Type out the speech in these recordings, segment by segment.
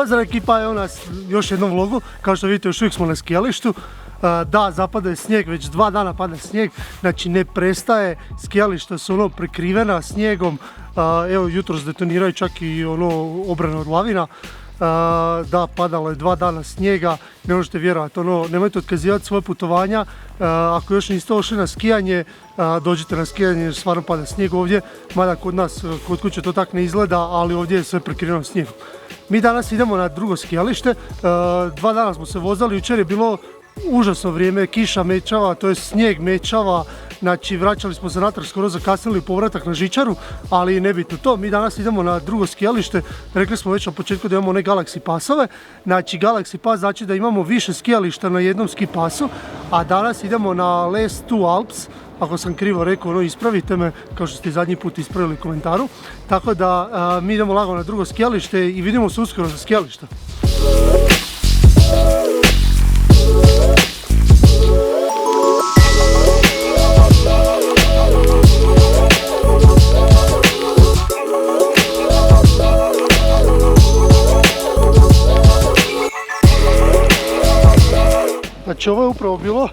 Pozdrav ekipa, evo nas još jednom vlogu. Kao što vidite, još uvijek smo na skijalištu. Da, zapada je snijeg, već 2 dana pada snijeg, znači ne prestaje, skijališta su ono prekrivena snijegom, evo jutros detoniraju čak i ono obrana od lavina. Da, padalo je 2 dana snijega, ne možete vjerovati, ono, nemojte otkazivati svoje putovanja, ako još niste došli na skijanje, dođite na skijanje jer stvarno pada snijeg ovdje, mada kod nas, kod kuće to tak ne izgleda, ali ovdje je sve prekriveno snijegom. Mi danas idemo na drugo skijalište, 2 dana smo se vozali, jučer je bilo užasno vrijeme, kiša mečava, to je snijeg mečava, znači vraćali smo se natrag, skoro zakasnili povratak na žičaru, ali nebitno to, mi danas idemo na drugo skijalište, rekli smo već na početku da imamo one Galaxy pasove, znači Galaxy pas znači da imamo više skijališta na jednom ski pasu, a danas idemo na Les Two Alps, ako sam krivo rekao, ono, ispravite me, kao što ste zadnji put ispravili u komentaru, tako da mi idemo lagano na drugo skijalište i vidimo se uskoro za skijališta. Znači ovo je upravo bilo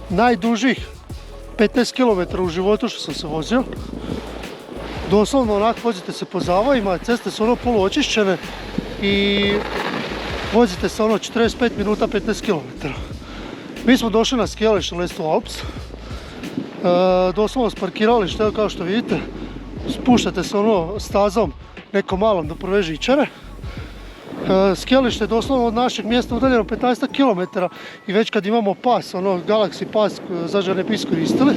najdužih 15 km u životu što sam se vozio. Doslovno onako vozite se po zavojima, ceste su ono poluočišćene i vozite se ono 45 minuta 15 km. Mi smo došli na skijalište Les Two Alps. Doslovno s parkirališta, kao što vidite, spuštate se ono stazom nekom malom do prve žičare. Skijalište je doslovno od našeg mjesta udaljeno 15 km i već kad imamo pas, ono Galaxy pas, zašto ne bi iskoristili.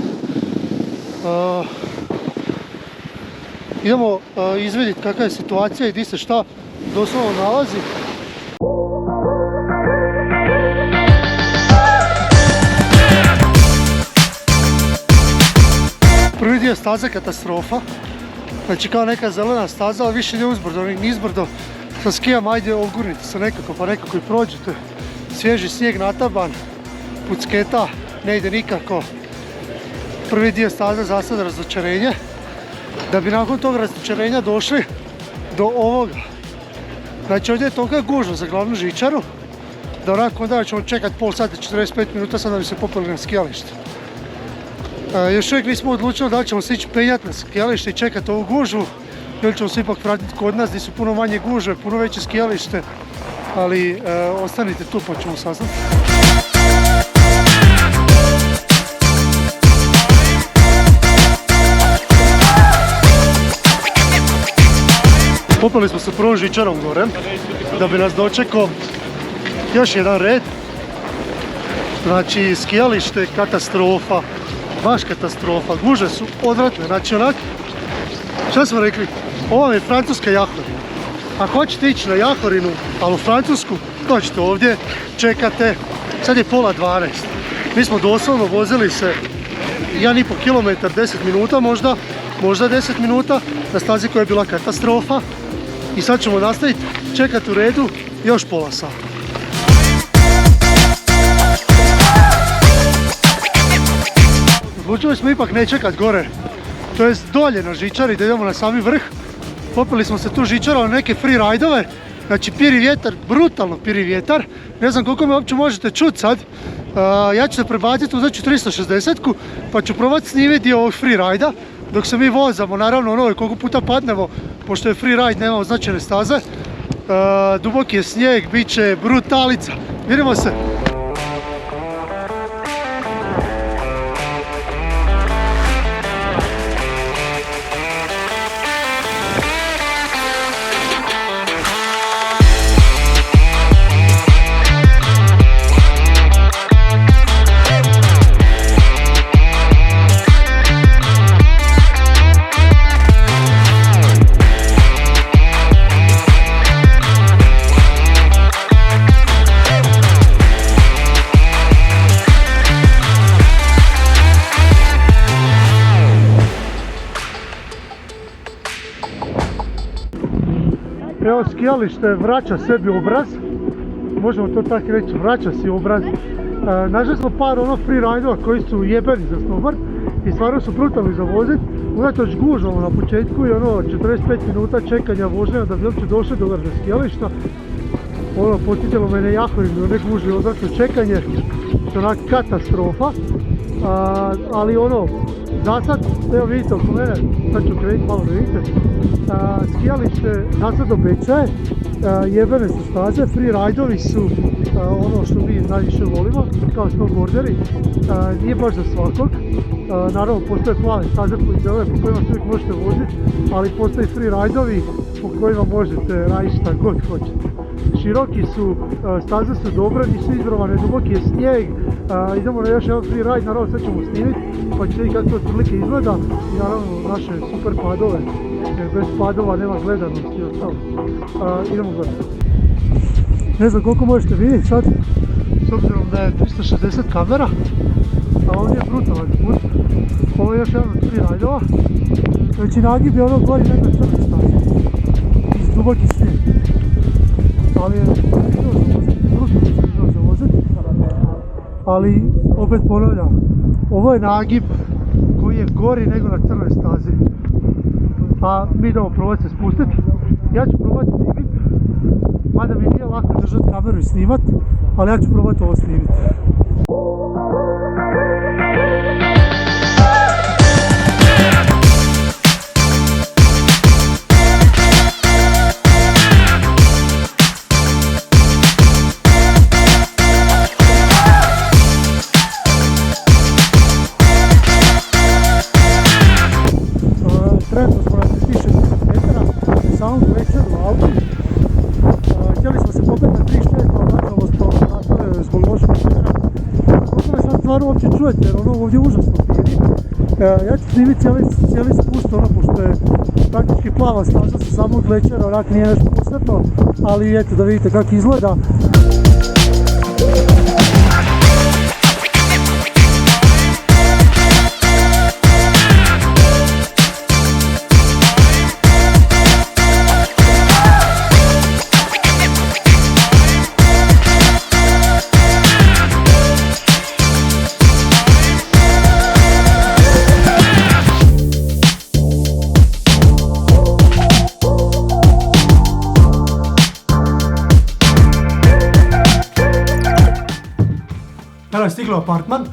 Idemo izvidjeti kakva je situacija i gdje se šta doslovno nalazi. Prvi dio staze je katastrofa, znači kao neka zelena staza, ali više ide uzbrdo, nizbrdo. Sa skijama ajde ogurnite se nekako, pa nekako i prođete. Svježi snijeg nataban, pucketa, ne ide nikako. Prvi dio staze za sad razočarenje. Da bi nakon tog razočarenja došli do ovoga. Znači ovdje je toliko gužva za glavnu žičaru, da onako onda ćemo čekati pol sata, 45 minuta sad da bi se popeli na skijalište. Još uvijek nismo odlučili da ćemo se ići penjati na skijalište i čekati ovu gužvu. Ili ćemo se ipak vratiti kod nas gdje su puno manje gužve, puno veće skijalište, ali ostanite tu pa ćemo saznati. Popeli smo se prvom žičarom gore, da bi nas dočekao još jedan red. Znači skijalište katastrofa, baš katastrofa, gužve su odvratne, znači onak. Šta smo rekli? Ovo je francuska Jahorina. Ako hoćete ići na Jahorinu, ali u Francusku, dođete ovdje, čekate, sad je 11:30. Mi smo doslovno vozili se 1,5 km, 10 minuta možda 10 minuta, na stazi koja je bila katastrofa. I sad ćemo nastaviti čekati u redu još pola sata. Odlučili smo ipak ne čekati gore, to jest dolje na žičari da idemo na sami vrh. Popeli smo se tu žičara na neke freeride-ove, znači piri vjetar, brutalno piri vjetar. Ne znam koliko me uopće možete čuti sad. Ja ću se prebaciti, uzet ću 360-ku pa ću probati snimiti dio ovog freeride-a dok se mi vozamo, naravno ono koliko puta padnemo, pošto je freeride, nema označene staze. Duboki je snijeg, bit će brutalica. Vidimo se! Evo skijalište vraća sebi obraz, možemo to tako reći, vraća si obraz. Našli smo par freeride-ova koji su jebeni za snowboard i stvarno su brutalni za vozit. Unatoč gužvamo na početku i 45 minuta čekanja vožnja da bi uopće došli do skijališta. Podsjetilo mene jako na neku gužvi odvratno čekanje, što je onak katastrofa, ali za sad, evo vidite oko mene, sad ću krenuti malo da vidite, skijalište za sad obećaje, jebene su staze, freeridovi su ono što mi najviše volimo, kao snowboarderi, nije baš za svakog, naravno postoje plave staze po kojima se uvijek možete voziti, ali postoje freeridovi po kojima možete raditi šta god hoćete. Široki su, staze su dobre, nisu izrovane, duboki je snijeg, idemo na još jedan freeride, naravno sad ćemo snimiti, pa ćete vidjeti kako to otprilike izgleda i naravno naše super padove, jer bez padova nema gledanosti i ostalo. Idemo gledati. Ne znam koliko možete vidjeti sad, s obzirom da je 360 kamera, a ovdje je brutalan put. Ovo je još jedan od freeridova, znači nagib je gori nego crne staze, iz duboki snijeg. Ali je brutalan za voziti, ali opet ponavljam, ovo je nagib koji je gori nego na crnoj stazi. A mi idemo probati se spustiti. Ja ću probati snimiti, mada mi nije lako držati kameru i snimat, ali ja ću probati ovo snimiti. Trenutno smo na 3060 metara, samom glečeru u Alpi. Htjeli smo se popeti na 36, ali nažalost to nastavljaju zbog lošeg vjetra. Kako me sad stvarno uopće čujete, jer ovdje je užasno piri. Ja ću snimiti cijeli spust, pošto je praktički plava staza sa samog glečera, onak nije nešto posebno, ali eto da vidite kako izgleda. Evo je stigli u apartman,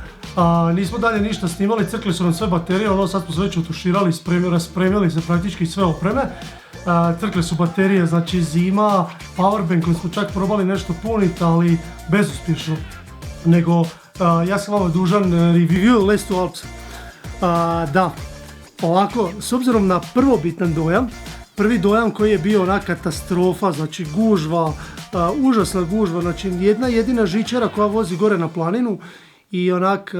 nismo dalje ništa snimali, crkli su nam sve baterije, sad smo se već utuširali, raspremili se praktički sve opreme. Crkle su baterije, znači zima, powerbank koji smo čak probali nešto puniti, ali bezuspješno. Nego, ja sam vam dužan review Les to Alps. Da, ovako, s obzirom na prvobitan dojam, prvi dojam koji je bio ona katastrofa, znači gužva, užasna gužva, znači jedna jedina žičara koja vozi gore na planinu i onak,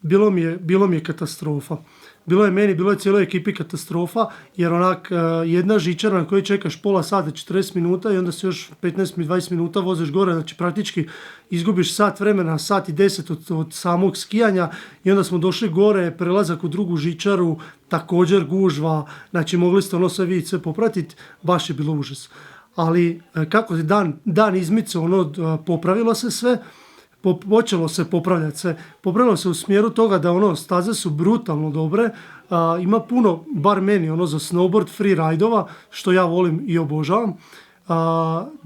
bilo mi je katastrofa. Bilo je meni, bilo je cijeloj ekipi katastrofa, jer onak jedna žičara na kojoj čekaš pola sata, 40 minuta i onda se još 15-20 minuta voziš gore, znači praktički izgubiš sat vremena, sat i 10 od samog skijanja i onda smo došli gore, prelazak u drugu žičaru, također gužva, znači mogli ste sve vidjeti, sve popratiti, baš je bilo užas. Ali kako je dan izmicao, popravilo se sve, počelo se popravljati sve. Popravilo se u smjeru toga da staze su brutalno dobre, ima puno, bar meni, za snowboard freeridova, što ja volim i obožavam.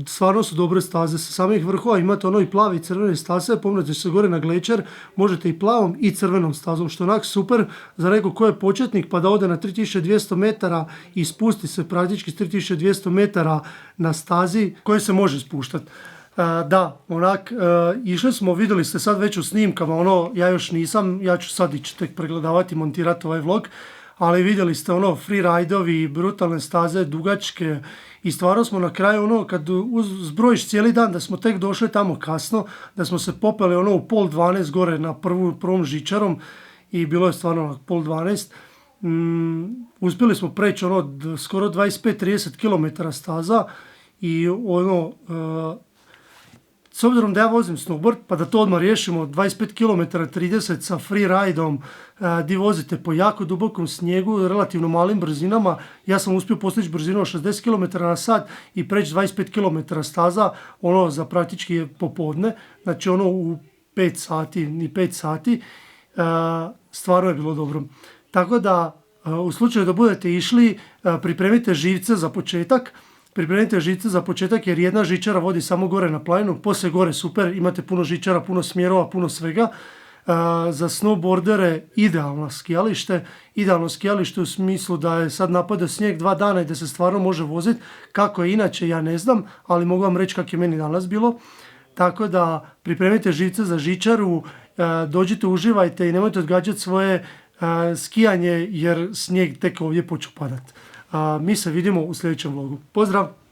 Stvarno su dobre staze sa samih vrhova, imate i plave i crvene staze, pomnete se gore na glečer, možete i plavom i crvenom stazom, što je onak super za nekog ko je početnik pa da ode na 3200 metara i spusti se praktički s 3200 metara na stazi koje se može spuštati. Da, išli smo, vidjeli ste sad već u snimkama, ja još nisam, ja ću sad ići tek pregledavati i montirati ovaj vlog, ali vidjeli ste freeridovi, brutalne staze, dugačke i stvarno smo na kraju kad zbrojiš cijeli dan da smo tek došli tamo kasno, da smo se popeli u 11:30 gore na prvom žičarom i bilo je stvarno 11:30. Uspjeli smo preći skoro 25-30 km staza i s obzirom da ja vozim snowboard, pa da to odmah riješimo, 25 km 30 sa freeridom, di vozite po jako dubokom snijegu, relativno malim brzinama, ja sam uspio postići brzinu od 60 km na sat i preći 25 km staza, za praktički popodne, znači u 5 sati, ni 5 sati, stvarno je bilo dobro. Tako da, u slučaju da budete išli, pripremite živce za početak, pripremite žice za početak jer jedna žičara vodi samo gore na planinu, poslije gore super, imate puno žičara, puno smjerova, puno svega. Za snowboardere idealno skijalište u smislu da je sad napada snijeg 2 dana i da se stvarno može voziti. Kako je inače ja ne znam, ali mogu vam reći kako je meni danas bilo. Tako da pripremite žice za žičaru, dođite, uživajte i nemojte odgađati svoje skijanje jer snijeg tek ovdje počne padati. Mi se vidimo u sljedećem vlogu. Pozdrav!